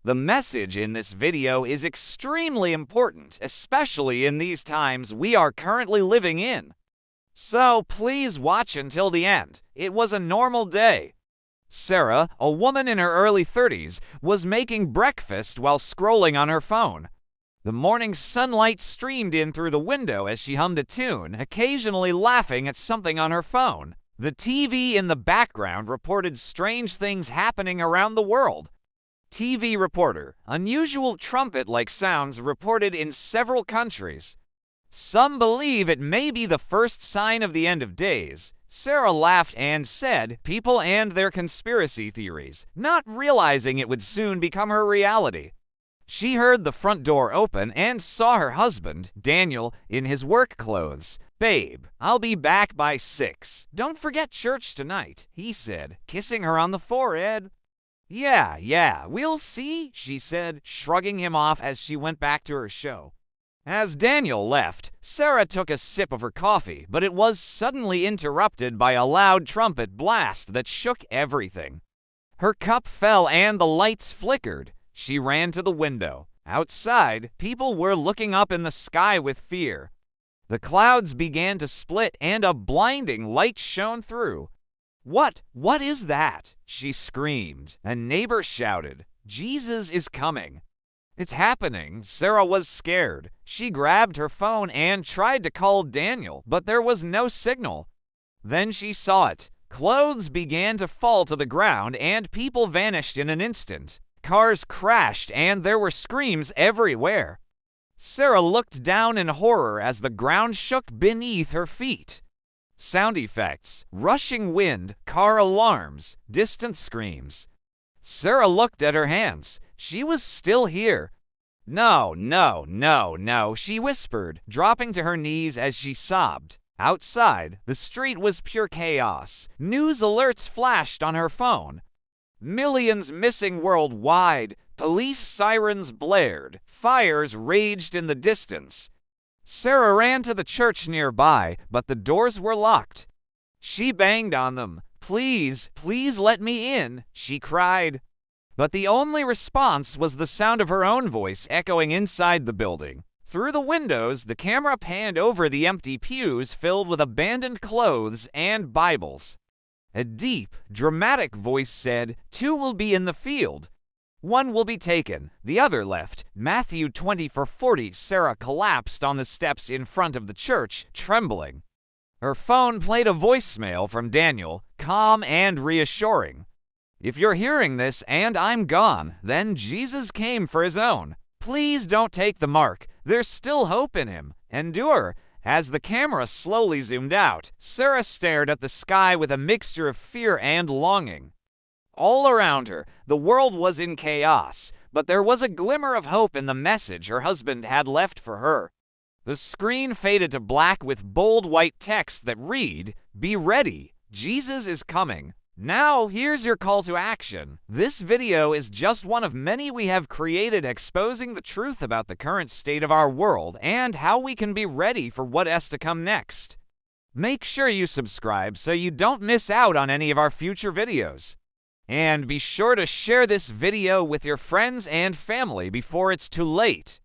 The message in this video is extremely important, especially in these times we are currently living in. So please watch until the end. It was a normal day. Sarah, a woman in her early 30s, was making breakfast while scrolling on her phone. The morning sunlight streamed in through the window as she hummed a tune, occasionally laughing at something on her phone. The TV in the background reported strange things happening around the world. TV reporter: unusual trumpet-like sounds reported in several countries. Some believe it may be the first sign of the end of days. Sarah laughed and said, people and their conspiracy theories, not realizing it would soon become her reality. She heard the front door open and saw her husband, Daniel, in his work clothes. "Babe, I'll be back by 6. Don't forget church tonight," he said, kissing her on the forehead. Yeah, we'll see," she said, shrugging him off as she went back to her show. As Daniel left, Sarah took a sip of her coffee, but it was suddenly interrupted by a loud trumpet blast that shook everything. Her cup fell and the lights flickered. She ran to the window. Outside, people were looking up in the sky with fear. The clouds began to split and a blinding light shone through. What is that?" she screamed. A neighbor shouted, "Jesus is coming." "It's happening." Sarah was scared. She grabbed her phone and tried to call Daniel, but there was no signal. Then she saw it. Clothes began to fall to the ground and people vanished in an instant. Cars crashed and there were screams everywhere. Sarah looked down in horror as the ground shook beneath her feet. Sound effects, rushing wind, car alarms, distant screams. Sarah looked at her hands. She was still here. No, she whispered, dropping to her knees as she sobbed. Outside, the street was pure chaos. News alerts flashed on her phone. Millions missing worldwide. Police sirens blared. Fires raged in the distance. Sarah ran to the church nearby, but the doors were locked. She banged on them. Please let me in," she cried. But the only response was the sound of her own voice echoing inside the building. Through the windows, the camera panned over the empty pews filled with abandoned clothes and Bibles. A deep, dramatic voice said, "2 will be in the field. 1 will be taken, the other left." Matthew 20:40. Sarah collapsed on the steps in front of the church, trembling. Her phone played a voicemail from Daniel, calm and reassuring. "If you're hearing this and I'm gone, then Jesus came for his own. Please don't take the mark. There's still hope in him. Endure." As the camera slowly zoomed out, Sarah stared at the sky with a mixture of fear and longing. All around her, the world was in chaos, but there was a glimmer of hope in the message her husband had left for her. The screen faded to black with bold white text that read, "Be ready, Jesus is coming." Now, here's your call to action. This video is just one of many we have created exposing the truth about the current state of our world and how we can be ready for what is to come next. Make sure you subscribe so you don't miss out on any of our future videos. And be sure to share this video with your friends and family before it's too late.